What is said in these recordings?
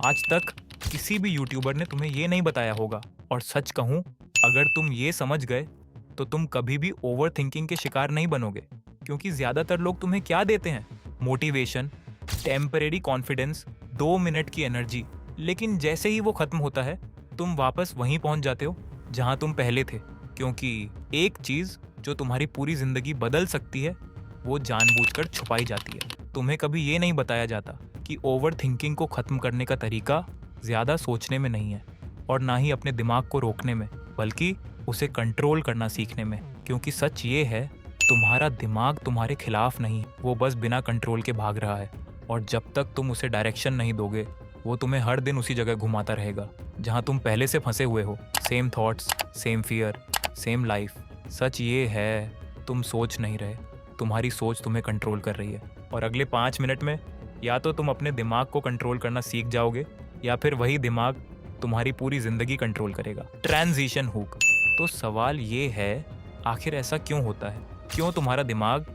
आज तक किसी भी यूट्यूबर ने तुम्हें ये नहीं बताया होगा। और सच कहूं, अगर तुम ये समझ गए तो तुम कभी भी ओवर थिंकिंग के शिकार नहीं बनोगे। क्योंकि ज्यादातर लोग तुम्हें क्या देते हैं? मोटिवेशन, टेम्परेरी कॉन्फिडेंस, 2 मिनट की एनर्जी। लेकिन जैसे ही वो खत्म होता है, तुम वापस वहीं पहुंच जाते हो जहां तुम पहले थे। क्योंकि एक चीज जो तुम्हारी पूरी जिंदगी बदल सकती है, वो जानबूझकर छुपाई जाती है। तुम्हें कभी ये नहीं बताया जाता कि ओवर थिंकिंग को खत्म करने का तरीका ज्यादा सोचने में नहीं है और ना ही अपने दिमाग को रोकने में, बल्कि उसे कंट्रोल करना सीखने में। क्योंकि सच ये है, तुम्हारा दिमाग तुम्हारे खिलाफ नहीं, वो बस बिना कंट्रोल के भाग रहा है। और जब तक तुम उसे डायरेक्शन नहीं दोगे, वो तुम्हें हर दिन उसी जगह घुमाता रहेगा जहां तुम पहले से फंसे हुए हो। Same thoughts, same fear, same life. सच ये है, तुम सोच नहीं रहे, तुम्हारी सोच तुम्हें कंट्रोल कर रही है। और अगले 5 मिनट में या तो तुम अपने दिमाग को कंट्रोल करना सीख जाओगे, या फिर वही दिमाग तुम्हारी पूरी जिंदगी कंट्रोल करेगा। Transition hook. तो सवाल ये है, आखिर ऐसा क्यों होता है? क्यों तुम्हारा दिमाग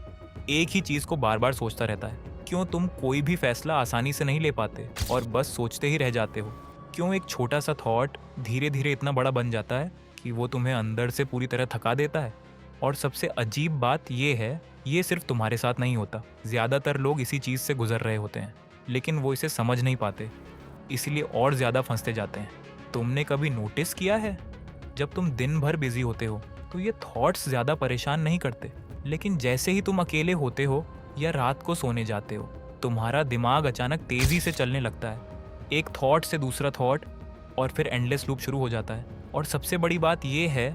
एक ही चीज को बार बार सोचता रहता है? क्यों तुम कोई भी फैसला आसानी से नहीं ले पाते और बस सोचते ही रह जाते हो? क्यों एक छोटा सा थॉट धीरे धीरे इतना बड़ा बन जाता है कि वो तुम्हें अंदर से पूरी तरह थका देता है? और सबसे अजीब बात ये है, ये सिर्फ तुम्हारे साथ नहीं होता। ज्यादातर लोग इसी चीज से गुजर रहे होते हैं, लेकिन वो इसे समझ नहीं पाते, इसलिए और ज्यादा फंसते जाते हैं। तुमने कभी नोटिस किया है, जब तुम दिन भर बिजी होते हो तो ये थॉट्स ज्यादा परेशान नहीं करते, लेकिन जैसे ही तुम अकेले होते हो या रात को सोने जाते हो, तुम्हारा दिमाग अचानक तेजी से चलने लगता है, एक थॉट से दूसरा थॉट, और फिर एंडलेस लूप शुरू हो जाता है। और सबसे बड़ी बात ये है,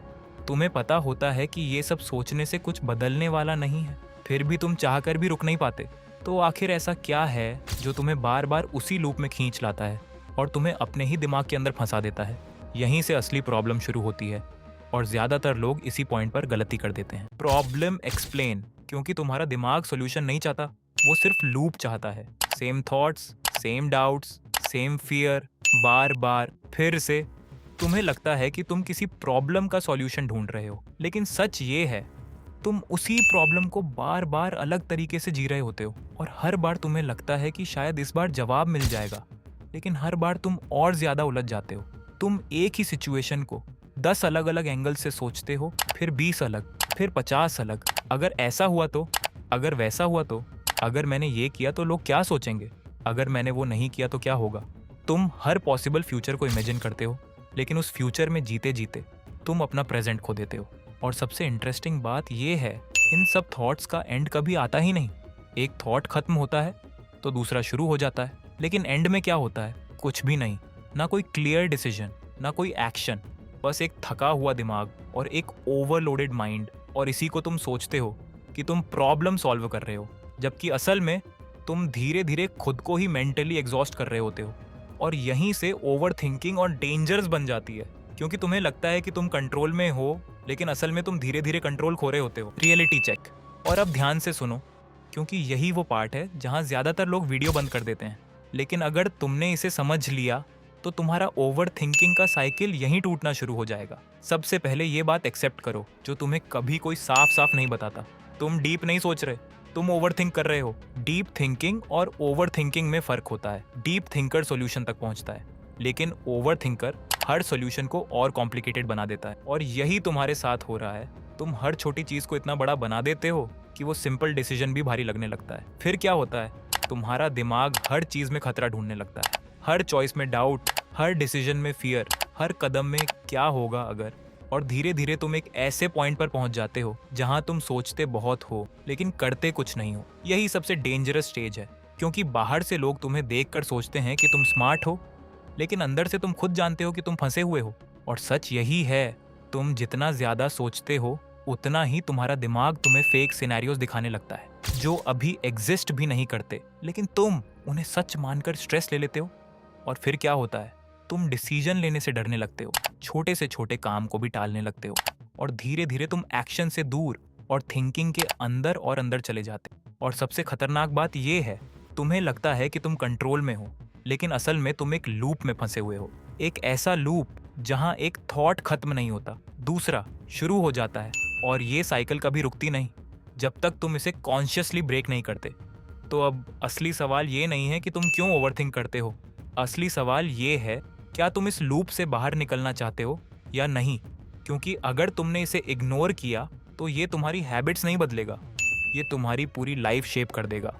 तुम्हें पता होता है कि ये सब सोचने से कुछ बदलने वाला नहीं है, फिर भी तुम चाहकर भी रुक नहीं पाते। तो आखिर ऐसा क्या है जो तुम्हें बार बार उसी लूप में खींच लाता है और तुम्हें अपने ही दिमाग के अंदर फंसा देता है? यहीं से असली प्रॉब्लम शुरू होती है, और ज्यादातर लोग इसी पॉइंट पर गलती कर देते हैं। Problem explain. क्योंकि तुम्हारा दिमाग सॉल्यूशन नहीं चाहता, वो सिर्फ लूप चाहता है। Same thoughts, same doubts, same fear, बार बार फिर से। तुम्हें लगता है कि तुम किसी प्रॉब्लम का सॉल्यूशन ढूंढ रहे हो, लेकिन सच ये है, तुम उसी प्रॉब्लम को बार बार अलग तरीके से जी रहे होते हो। और हर बार तुम्हें लगता है कि शायद इस बार जवाब मिल जाएगा, लेकिन हर बार तुम और ज्यादा उलझ जाते हो। तुम एक ही सिचुएशन को 10 अलग अलग एंगल से सोचते हो, फिर 20 अलग, फिर 50 अलग। अगर ऐसा हुआ तो, अगर वैसा हुआ तो, अगर मैंने ये किया तो लोग क्या सोचेंगे, अगर मैंने वो नहीं किया तो क्या होगा। तुम हर पॉसिबल फ्यूचर को इमेजिन करते हो, लेकिन उस फ्यूचर में जीते जीते तुम अपना प्रेजेंट खो देते हो। और सबसे इंटरेस्टिंग बात यह है, इन सब थॉट्स का एंड कभी आता ही नहीं। एक थॉट खत्म होता है तो दूसरा शुरू हो जाता है, लेकिन एंड में क्या होता है? कुछ भी नहीं। ना कोई क्लियर डिसीजन, ना कोई एक्शन, बस एक थका हुआ दिमाग और एक ओवरलोडेड माइंड। और इसी को तुम सोचते हो कि तुम प्रॉब्लम सॉल्व कर रहे हो, जबकि असल में तुम धीरे धीरे खुद को ही मेंटली एग्जॉस्ट कर रहे होते हो। और यहीं से ओवर थिंकिंग और डेंजरस बन जाती है, क्योंकि तुम्हें लगता है कि तुम कंट्रोल में हो, लेकिन असल में तुम धीरे धीरे कंट्रोल खो रहे होते हो। Reality check. और अब ध्यान से सुनो, क्योंकि यही वो पार्ट है जहां ज्यादातर लोग वीडियो बंद कर देते हैं। लेकिन अगर तुमने इसे समझ लिया तो तुम्हारा ओवर थिंकिंग का साइकिल यहीं टूटना शुरू हो जाएगा। सबसे पहले ये बात एक्सेप्ट करो, जो तुम्हें कभी कोई साफ साफ नहीं बताता। तुम डीप नहीं सोच रहे, तुम ओवर थिंक कर रहे हो। डीप थिंकिंग और ओवर थिंकिंग में फर्क होता है। डीप थिंकर सॉल्यूशन तक पहुंचता है, लेकिन ओवर थिंकर हर सॉल्यूशन को और कॉम्प्लिकेटेड बना देता है। और यही तुम्हारे साथ हो रहा है। तुम हर छोटी चीज को इतना बड़ा बना देते हो कि वो सिंपल डिसीजन भी भारी लगने लगता है। फिर क्या होता है? तुम्हारा दिमाग हर चीज में खतरा ढूंढने लगता है, हर चॉइस में डाउट, हर डिसीजन में फियर, हर कदम में क्या होगा अगर। और धीरे धीरे तुम एक ऐसे पॉइंट पर पहुंच जाते हो जहां तुम सोचते बहुत हो लेकिन करते कुछ नहीं हो। यही सबसे डेंजरस स्टेज है, क्योंकि बाहर से लोग तुम्हें देखकर सोचते हैं कि तुम स्मार्ट हो, लेकिन अंदर से तुम खुद जानते हो कि तुम फंसे हुए हो। और सच यही है, तुम जितना ज्यादा सोचते हो, उतना ही तुम्हारा दिमाग तुम्हें फेक सिनेरियोज दिखाने लगता है, जो अभी एग्जिस्ट भी नहीं करते, लेकिन तुम उन्हें सच मानकर स्ट्रेस ले लेते हो। और फिर क्या होता है? तुम डिसीजन लेने से डरने लगते हो, छोटे से छोटे काम को भी टालने लगते हो, और धीरे धीरे तुम एक्शन से दूर और थिंकिंग के अंदर और अंदर चले जाते हो। और सबसे खतरनाक बात यह है, तुम्हें लगता है कि तुम कंट्रोल में हो, लेकिन असल में तुम एक लूप में फंसे हुए हो। एक ऐसा लूप जहां एक थॉट खत्म नहीं होता, दूसरा शुरू हो जाता है, और ये साइकिल कभी रुकती नहीं जब तक तुम इसे कॉन्शियसली ब्रेक नहीं करते। तो अब असली सवाल ये नहीं है कि तुम क्यों ओवरथिंक करते हो, असली सवाल ये है, क्या तुम इस लूप से बाहर निकलना चाहते हो या नहीं? क्योंकि अगर तुमने इसे इग्नोर किया तो ये तुम्हारी हैबिट्स नहीं बदलेगा, ये तुम्हारी पूरी लाइफ शेप कर देगा।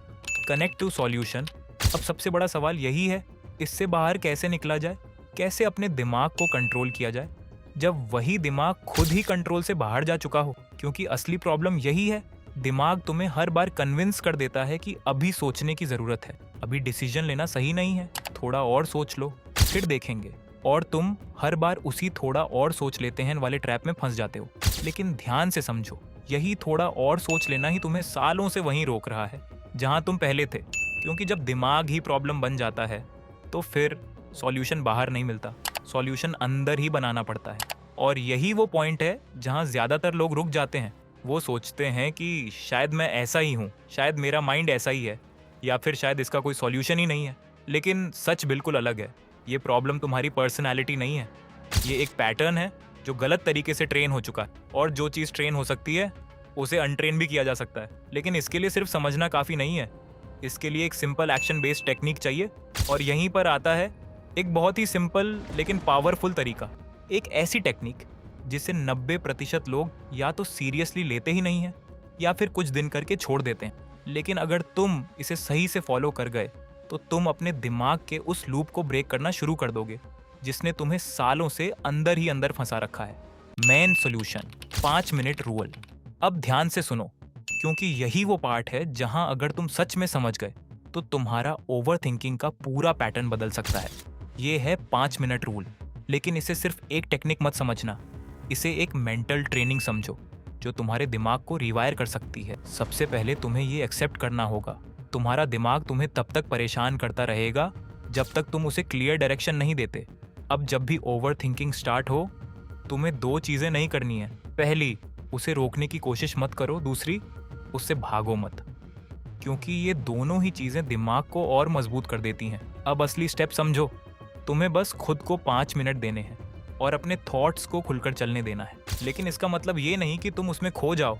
Connect to solution. अब सबसे बड़ा सवाल यही है, इससे बाहर कैसे निकला जाए? कैसे अपने दिमाग को कंट्रोल किया जाए जब वही दिमाग खुद ही कंट्रोल से बाहर जा चुका हो? क्योंकि असली प्रॉब्लम यही है, दिमाग तुम्हें हर बार कन्विंस कर देता है कि अभी सोचने की जरूरत है, अभी डिसीजन लेना सही नहीं है, थोड़ा और सोच लो फिर देखेंगे। और तुम हर बार उसी थोड़ा और सोच लेते हैं वाले ट्रैप में फंस जाते हो। लेकिन ध्यान से समझो, यही थोड़ा और सोच लेना ही तुम्हें सालों से वहीं रोक रहा है जहां तुम पहले थे। क्योंकि जब दिमाग ही प्रॉब्लम बन जाता है तो फिर सॉल्यूशन बाहर नहीं मिलता, सॉल्यूशन अंदर ही बनाना पड़ता है। और यही वो पॉइंट है जहां ज़्यादातर लोग रुक जाते हैं। वो सोचते हैं कि शायद मैं ऐसा ही हूँ, शायद मेरा माइंड ऐसा ही है, या फिर शायद इसका कोई सॉल्यूशन ही नहीं है। लेकिन सच बिल्कुल अलग है। ये प्रॉब्लम तुम्हारी पर्सनैलिटी नहीं है, ये एक पैटर्न है जो गलत तरीके से ट्रेन हो चुका है। और जो चीज़ ट्रेन हो सकती है उसे अनट्रेन भी किया जा सकता है। लेकिन इसके लिए सिर्फ समझना काफ़ी नहीं है, इसके लिए एक सिंपल एक्शन बेस्ड टेक्निक चाहिए। और यहीं पर आता है एक बहुत ही सिंपल लेकिन पावरफुल तरीका, एक ऐसी टेक्निक जिसे 90% लोग या तो सीरियसली लेते ही नहीं हैं या फिर कुछ दिन करके छोड़ देते हैं। लेकिन अगर तुम इसे सही से फॉलो कर गए तो तुम अपने दिमाग के उस लूप को ब्रेक करना शुरू कर दोगे जिसने तुम्हें सालों से अंदर ही अंदर फंसा रखा है। Main solution, 5 minute rule. अब ध्यान से सुनो, क्योंकि यही वो पार्ट है जहां अगर तुम सच में समझ गए तो तुम्हारा ओवर थिंकिंग का पूरा पैटर्न बदल सकता है। ये है 5 मिनट रूल। लेकिन इसे सिर्फ एक टेक्निक मत समझना, इसे एक मेंटल ट्रेनिंग समझो जो तुम्हारे दिमाग को रिवायर कर सकती है। सबसे पहले तुम्हें ये एक्सेप्ट करना होगा, तुम्हारा दिमाग तुम्हें तब तक परेशान करता रहेगा जब तक तुम उसे क्लियर डायरेक्शन नहीं देते। अब जब भी ओवर थिंकिंग स्टार्ट हो, तुम्हें 2 चीज़ें नहीं करनी है। पहली, उसे रोकने की कोशिश मत करो। दूसरी, उससे भागो मत, क्योंकि ये दोनों ही चीज़ें दिमाग को और मजबूत कर देती हैं। अब असली स्टेप समझो, तुम्हें बस खुद को 5 मिनट देने हैं और अपने थॉट्स को खुलकर चलने देना है। लेकिन इसका मतलब ये नहीं कि तुम उसमें खो जाओ,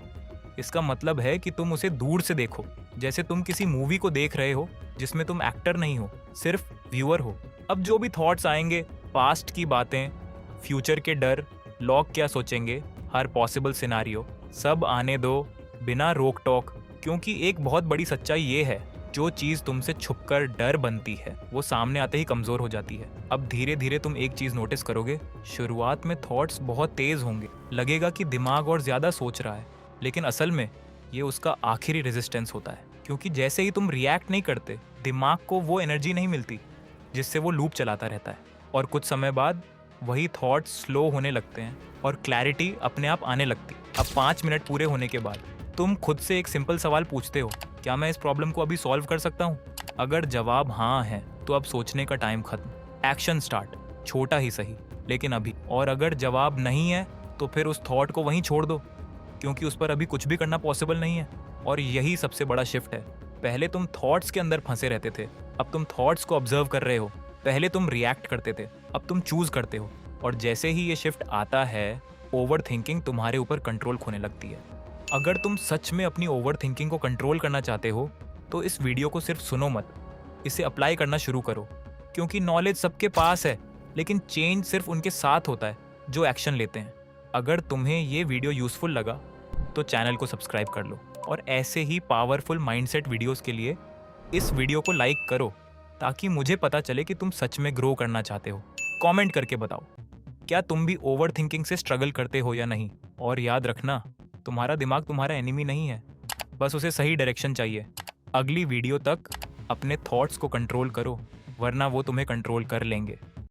इसका मतलब है कि तुम उसे दूर से देखो, जैसे तुम किसी मूवी को देख रहे हो जिसमें तुम एक्टर नहीं हो, सिर्फ व्यूअर हो। अब जो भी थॉट्स आएंगे, पास्ट की बातें, फ्यूचर के डर, लोग क्या सोचेंगे, हर पॉसिबल सिनारियो, सब आने दो बिना रोक टोक। क्योंकि एक बहुत बड़ी सच्चाई ये है, जो चीज़ तुमसे छुपकर डर बनती है वो सामने आते ही कमज़ोर हो जाती है। अब धीरे धीरे तुम एक चीज़ नोटिस करोगे, शुरुआत में थॉट्स बहुत तेज़ होंगे, लगेगा कि दिमाग और ज़्यादा सोच रहा है, लेकिन असल में ये उसका आखिरी रेजिस्टेंस होता है। क्योंकि जैसे ही तुम रिएक्ट नहीं करते, दिमाग को वो एनर्जी नहीं मिलती जिससे वो लूप चलाता रहता है। और कुछ समय बाद वही थॉट्स स्लो होने लगते हैं और क्लैरिटी अपने आप आने लगती। अब 5 मिनट पूरे होने के बाद तुम खुद से एक सिंपल सवाल पूछते हो, क्या मैं इस प्रॉब्लम को अभी सॉल्व कर सकता हूँ? अगर जवाब हाँ है तो अब सोचने का टाइम खत्म, एक्शन स्टार्ट, छोटा ही सही लेकिन अभी। और अगर जवाब नहीं है तो फिर उस थॉट को वहीं छोड़ दो, क्योंकि उस पर अभी कुछ भी करना पॉसिबल नहीं है। और यही सबसे बड़ा शिफ्ट है। पहले तुम थॉट्स के अंदर फंसे रहते थे, अब तुम थॉट्स को ऑब्जर्व कर रहे हो। पहले तुम रिएक्ट करते थे, अब तुम चूज करते हो। और जैसे ही ये शिफ्ट आता है, ओवर थिंकिंग तुम्हारे ऊपर कंट्रोल खोने लगती है। अगर तुम सच में अपनी ओवर थिंकिंग को कंट्रोल करना चाहते हो तो इस वीडियो को सिर्फ सुनो मत, इसे अप्लाई करना शुरू करो। क्योंकि नॉलेज सबके पास है, लेकिन चेंज सिर्फ उनके साथ होता है जो एक्शन लेते हैं। अगर तुम्हें ये वीडियो यूजफुल लगा तो चैनल को सब्सक्राइब कर लो, और ऐसे ही पावरफुल माइंडसेट वीडियोस के लिए इस वीडियो को लाइक करो, ताकि मुझे पता चले कि तुम सच में ग्रो करना चाहते हो। कमेंट करके बताओ, क्या तुम भी ओवर थिंकिंग से स्ट्रगल करते हो या नहीं। और याद रखना, तुम्हारा दिमाग तुम्हारा एनिमी नहीं है, बस उसे सही डायरेक्शन चाहिए। अगली वीडियो तक अपने थॉट्स को कंट्रोल करो, वरना वो तुम्हें कंट्रोल कर लेंगे।